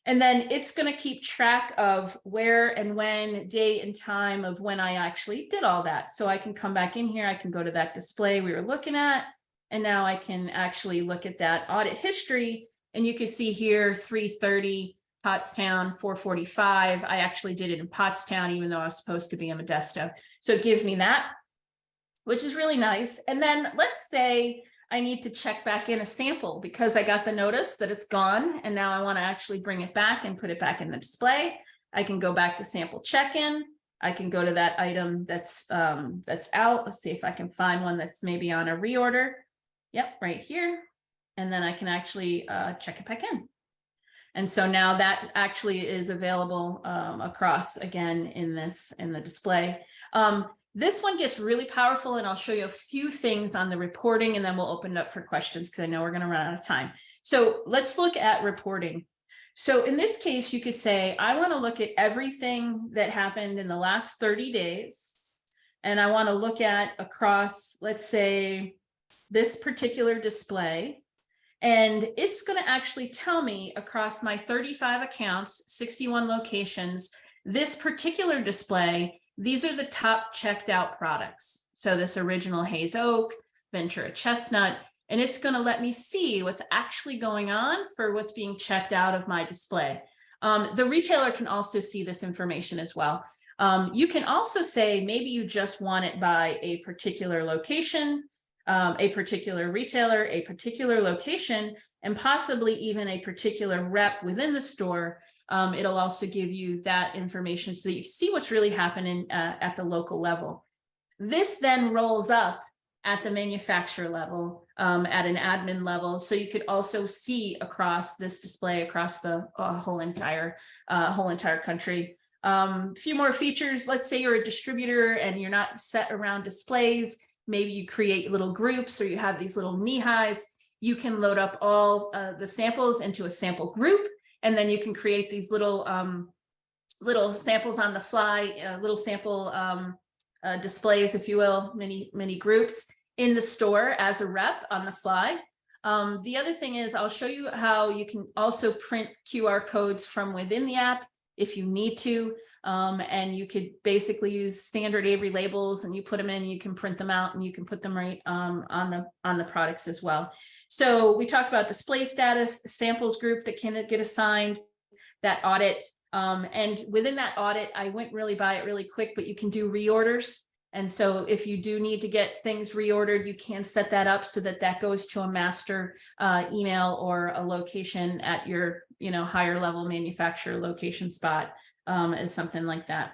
And then it's going to keep track of where and when, date and time of when I actually did all that. So I can come back in here, I can go to that display we were looking at, and now I can actually look at that audit history. And you can see here, 3:30, Pottstown, 4:45. I actually did it in Pottstown, even though I was supposed to be in Modesto. So it gives me that, which is really nice. And then let's say I need to check back in a sample because I got the notice that it's gone. And now I want to actually bring it back and put it back in the display. I can go back to sample check-in. I can go to that item that's out. Let's see if I can find one that's maybe on a reorder. Yep, right here. And then I can actually check it back in. And so now that actually is available across again in the display. This one gets really powerful, and I'll show you a few things on the reporting, and then we'll open it up for questions because I know we're going to run out of time. So let's look at reporting. So in this case, you could say, I want to look at everything that happened in the last 30 days. And I want to look at across, let's say, this particular display. And it's going to actually tell me across my 35 accounts, 61 locations, this particular display, these are the top checked out products. So this original Haze Oak, Ventura Chestnut, and it's going to let me see what's actually going on for what's being checked out of my display. The retailer can also see this information as well. You can also say, maybe you just want it by a particular location. a particular retailer, a particular location, and possibly even a particular rep within the store. It'll also give you that information so that you see what's really happening at the local level. This then rolls up at the manufacturer level, at an admin level, so you could also see across this display across the whole entire country. A few more features. Let's say you're a distributor and you're not set around displays. Maybe you create little groups, or you have these little knee-highs. You can load up all the samples into a sample group, and then you can create these little samples on the fly, little sample displays, if you will, mini groups in the store as a rep on the fly. The other thing is I'll show you how you can also print QR codes from within the app if you need to. And you could basically use standard Avery labels, and you put them in, you can print them out, and you can put them right on the products as well. So we talked about display status, samples group that can get assigned, that audit. And within that audit, I went really by it really quick, but you can do reorders. And so if you do need to get things reordered, you can set that up so that that goes to a master email or a location at your higher level manufacturer location spot, is something like that.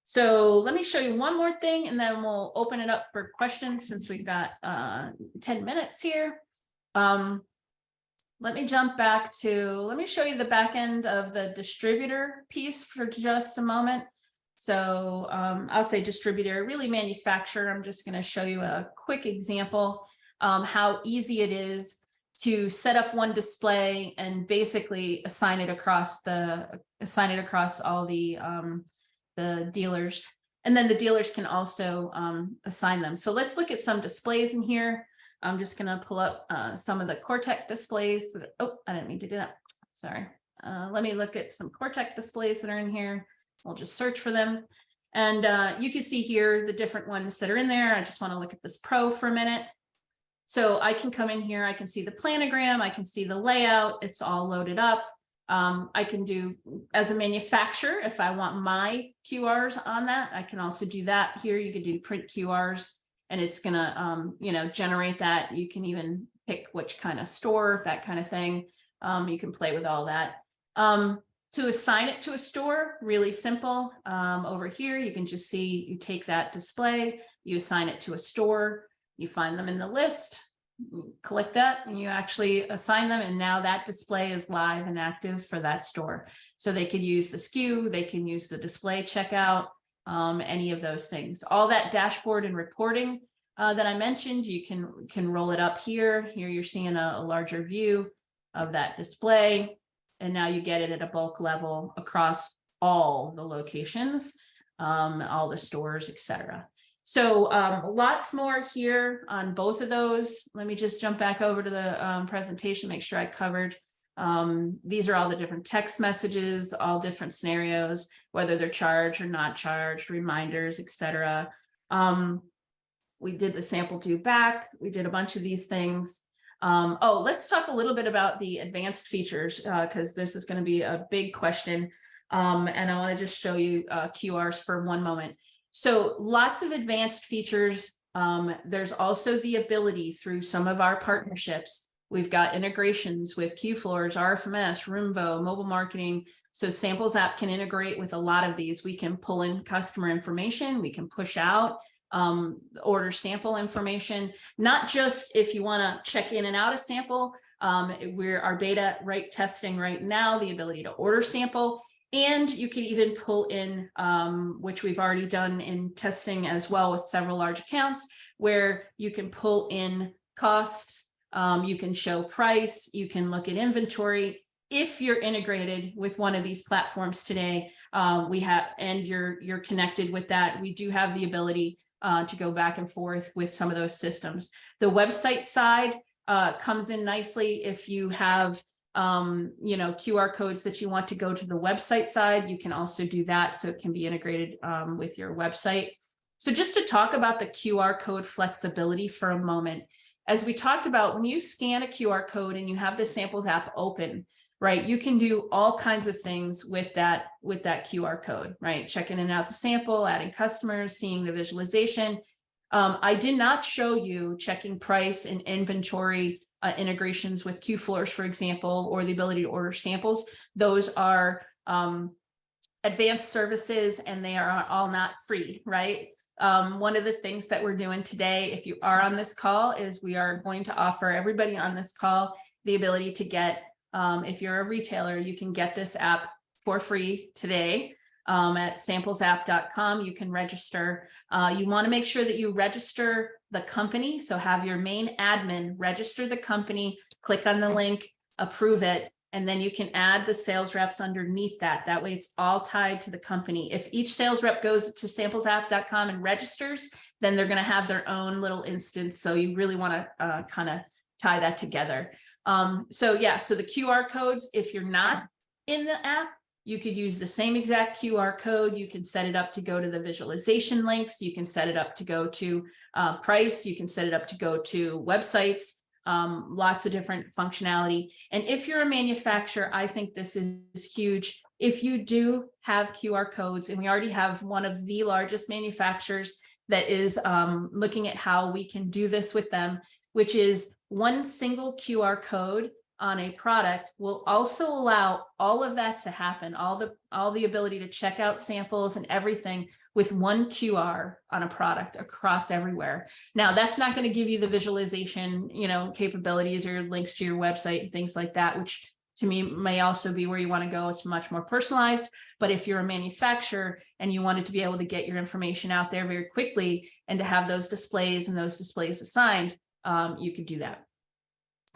So let me show you one more thing, and then we'll open it up for questions since we've got 10 minutes here. Let me jump back to, let me show you the back end of the distributor piece for just a moment. So I'll say distributor, really manufacturer. I'm just going to show you a quick example how easy it is to set up one display and basically assign it across all the dealers, and then the dealers can also assign them. So let's look at some displays in here. I'm just going to pull up some of the Cortec displays that, oh, I didn't mean to do that. Sorry. Let me look at some Cortec displays that are in here. We'll just search for them. And you can see here the different ones that are in there. I just want to look at this Pro for a minute. So I can come in here, I can see the planogram, I can see the layout, it's all loaded up. I can do, as a manufacturer, if I want my QRs on that, I can also do that here. You can do print QRs, and it's gonna, generate that. You can even pick which kind of store, that kind of thing. You can play with all that. To assign it to a store, really simple. Over here, you can just see, you take that display, you assign it to a store, you find them in the list, you click that, and you actually assign them. And now that display is live and active for that store. So they could use the SKU, they can use the display checkout, any of those things. All that dashboard and reporting that I mentioned, you can roll it up here. Here you're seeing a larger view of that display. And now you get it at a bulk level across all the locations, all the stores, etc. So lots more here on both of those. Let me just jump back over to the presentation, make sure I covered. These are all the different text messages, all different scenarios, whether they're charged or not charged, reminders, etc. We did the sample due back. We did a bunch of these things. Let's talk a little bit about the advanced features, because this is going to be a big question. And I want to just show you QRs for one moment. So lots of advanced features. There's also the ability through some of our partnerships. We've got integrations with QFloors, RFMS, Roomvo, mobile marketing. So SamplesApp can integrate with a lot of these. We can pull in customer information. We can push out order sample information, not just if you want to check in and out a sample. We're our beta testing right now, the ability to order sample. And you can even pull in, which we've already done in testing as well with several large accounts, where you can pull in costs, you can show price, you can look at inventory. If you're integrated with one of these platforms today, and you're connected with that, we do have the ability to go back and forth with some of those systems. The website side comes in nicely if you have QR codes that you want to go to the website side. You can also do that, so it can be integrated with your website. So just to talk about the QR code flexibility for a moment, as we talked about, when you scan a QR code and you have the Samples app open, right, you can do all kinds of things with that QR code, right? Checking in and out the sample, adding customers, seeing the visualization. I did not show you checking price and inventory integrations with Q floors, for example, or the ability to order samples. Those are advanced services, and they are all not free, right? One of the things that we're doing today, if you are on this call, is we are going to offer everybody on this call the ability to get, if you're a retailer, you can get this app for free today. At SamplesApp.com, you can register. You want to make sure that you register the company. So have your main admin register the company, click on the link, approve it, and then you can add the sales reps underneath that. That way it's all tied to the company. If each sales rep goes to SamplesApp.com and registers, then they're going to have their own little instance. So you really want to kind of tie that together. So the QR codes, if you're not in the app, you could use the same exact QR code. You can set it up to go to the visualization links. You can set it up to go to price. You can set it up to go to websites, lots of different functionality. And if you're a manufacturer, I think this is huge. If you do have QR codes, and we already have one of the largest manufacturers that is looking at how we can do this with them, which is one single QR code on a product will also allow all of that to happen, all the ability to check out samples and everything with one QR on a product across everywhere. Now, that's not going to give you the visualization, capabilities or links to your website and things like that, which to me may also be where you want to go. It's much more personalized. But if you're a manufacturer and you wanted to be able to get your information out there very quickly and to have those displays and those displays assigned, you could do that.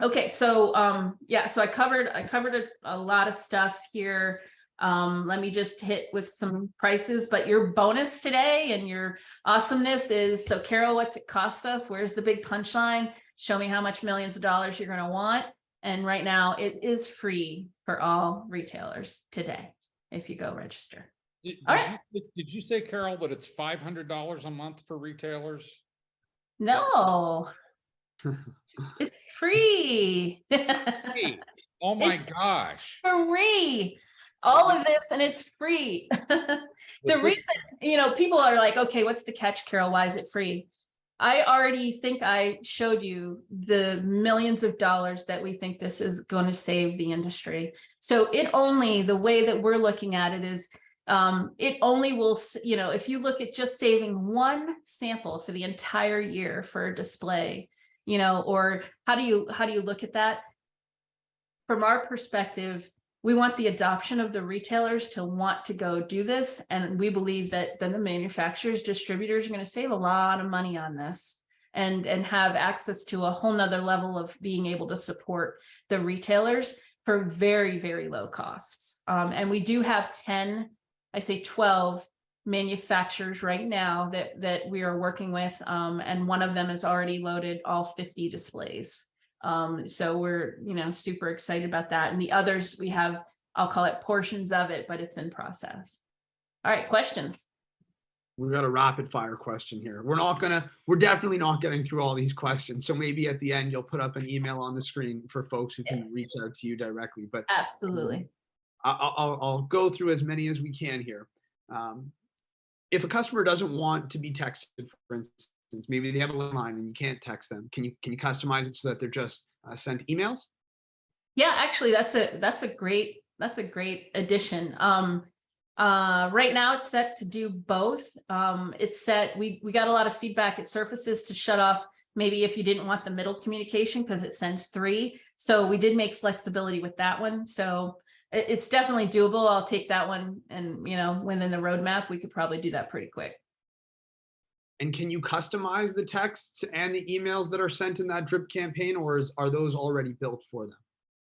Okay, so so I covered a lot of stuff here. Let me just hit with some prices, but your bonus today and your awesomeness is, so Carole, what's it cost us? Where's the big punchline? Show me how much millions of dollars you're going to want. And right now it is free for all retailers today if you go register. Did you say, Carole, that it's $500 a month for retailers? No. It's free. Hey, oh my gosh. Free. All of this, and it's free. The reason, people are like, okay, what's the catch, Carole? Why is it free? I already think I showed you the millions of dollars that we think this is going to save the industry. So the way that we're looking at it is, it only will, if you look at just saving one sample for the entire year for a display, or how do you look at that? From our perspective, we want the adoption of the retailers to want to go do this. And we believe that then the manufacturers, distributors are going to save a lot of money on this and have access to a whole nother level of being able to support the retailers for very, very low costs. And we do have 12 manufacturers right now that we are working with, and one of them has already loaded all 50 displays. So we're super excited about that, and the others we have, I'll call it portions of it, but it's in process. All right, questions. We've got a rapid fire question here. We're definitely not getting through all these questions, so maybe at the end you'll put up an email on the screen for folks who can reach out to you directly. But absolutely, I'll go through as many as we can here. If a customer doesn't want to be texted, for instance, maybe they have a landline and you can't text them, can you customize it so that they're just sent emails? Yeah, actually, that's a great addition. Right now it's set to do both. It's set. We got a lot of feedback at Surfaces to shut off maybe if you didn't want the middle communication because it sends 3. So we did make flexibility with that one. So it's definitely doable. I'll take that one, and within the roadmap, we could probably do that pretty quick. And can you customize the texts and the emails that are sent in that drip campaign, or are those already built for them?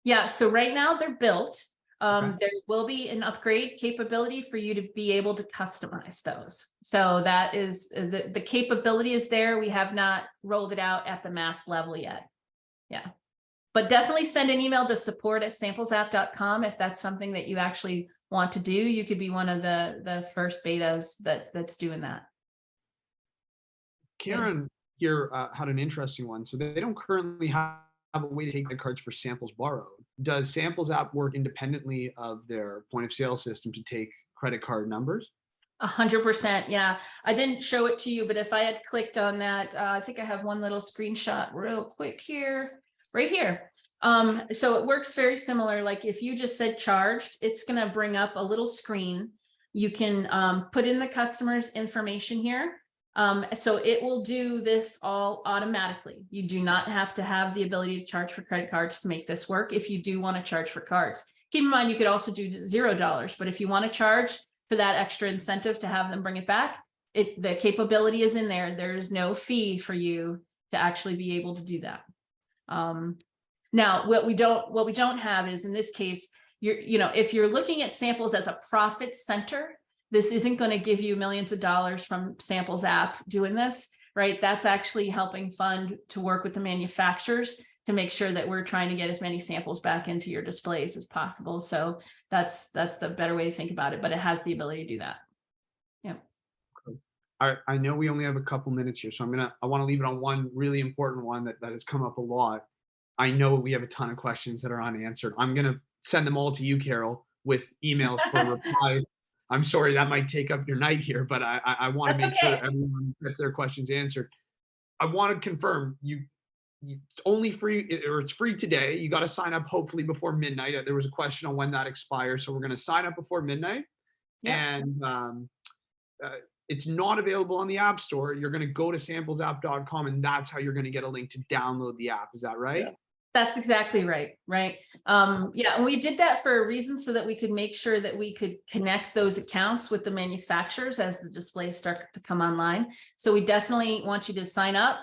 Yeah, so right now they're built. Okay. There will be an upgrade capability for you to be able to customize those. So that is the capability is there. We have not rolled it out at the mass level yet. Yeah. But definitely send an email to support@SamplesApp.com if that's something that you actually want to do. You could be one of the first betas that's doing that. Karen here had an interesting one. So they don't currently have a way to take credit cards for samples borrowed. Does SamplesApp work independently of their point of sale system to take credit card numbers? 100%. Yeah. I didn't show it to you, but if I had clicked on that, I think I have one little screenshot real quick here, right here. So it works very similar. Like if you just said charged, it's going to bring up a little screen. You can put in the customer's information here. So it will do this all automatically. You do not have to have the ability to charge for credit cards to make this work. If you do want to charge for cards, keep in mind, you could also do $0, but if you want to charge for that extra incentive to have them bring it back, the capability is in there. There's no fee for you to actually be able to do that. Now, what we don't have is, in this case, if you're looking at Samples as a profit center, this isn't going to give you millions of dollars from SamplesApp doing this, right? That's actually helping fund to work with the manufacturers to make sure that we're trying to get as many samples back into your displays as possible. So that's the better way to think about it, but it has the ability to do that. Yeah. I know we only have a couple minutes here, so I want to leave it on one really important one that has come up a lot. I know we have a ton of questions that are unanswered. I'm going to send them all to you, Carole, with emails for replies. I'm sorry that might take up your night here, but I want to make sure everyone gets their questions answered. I want to confirm it's only free, or it's free today. You got to sign up hopefully before midnight. There was a question on when that expires, so we're going to sign up before midnight. Yeah. And it's not available on the App Store. You're going to go to SamplesApp.com, and that's how you're going to get a link to download the app. Is that right? Yeah. That's exactly right. Right. Yeah. And we did that for a reason, so that we could make sure that we could connect those accounts with the manufacturers as the displays start to come online. So we definitely want you to sign up.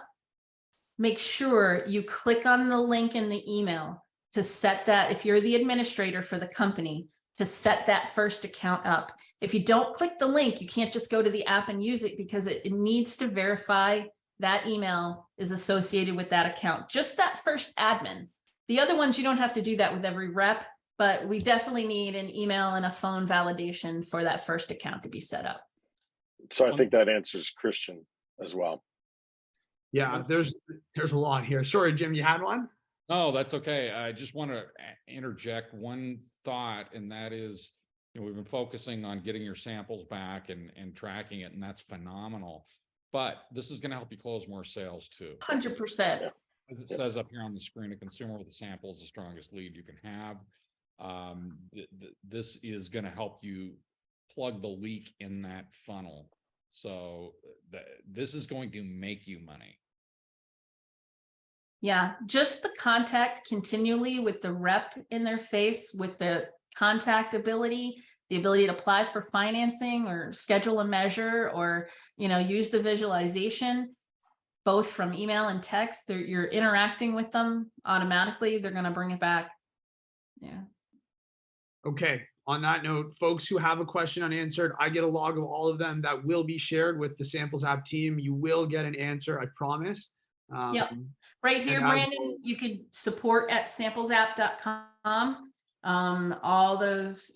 Make sure you click on the link in the email to set that, if you're the administrator for the company, to set that first account up. If you don't click the link, you can't just go to the app and use it, because it needs to verify that email is associated with that account. Just that first admin. The other ones, you don't have to do that with every rep, but we definitely need an email and a phone validation for that first account to be set up. So I think that answers Christian as well. Yeah, there's a lot here. Sorry, Jim, you had one? No, that's okay. I just want to interject one thought, and that is, we've been focusing on getting your samples back and tracking it, and that's phenomenal. But this is going to help you close more sales too. 100%. As it says up here on the screen, a consumer with a sample is the strongest lead you can have. This is going to help you plug the leak in that funnel. So this is going to make you money. Yeah, just the contact continually with the rep in their face, with the contact ability, the ability to apply for financing or schedule a measure, or use the visualization, both from email and text. You're interacting with them automatically. They're going to bring it back. Yeah. Okay. On that note, folks who have a question unanswered, I get a log of all of them that will be shared with the SamplesApp team. You will get an answer, I promise. Yep. Right here, Brandon, you could support@SamplesApp.com. All those,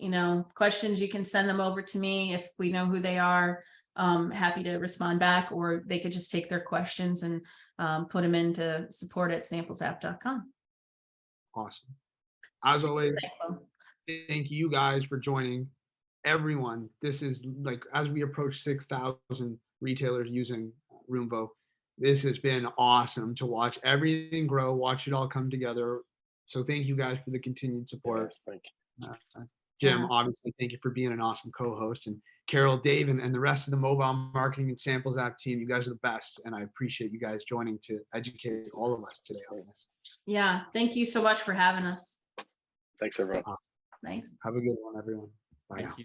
questions, you can send them over to me if we know who they are. Happy to respond back, or they could just take their questions and put them into support@SamplesApp.com. Awesome. As always, thank you guys for joining. Everyone, this is like, as we approach 6,000 retailers using Roomvo, this has been awesome to watch everything grow, watch it all come together. So thank you guys for the continued support. Yes, thank you. Jim, obviously, thank you for being an awesome co-host. And Carole, Dave, and the rest of the mobile marketing and SamplesApp team, you guys are the best. And I appreciate you guys joining to educate all of us today on this. Yeah, thank you so much for having us. Thanks, everyone. Thanks. Have a good one, everyone. Bye. Thank you.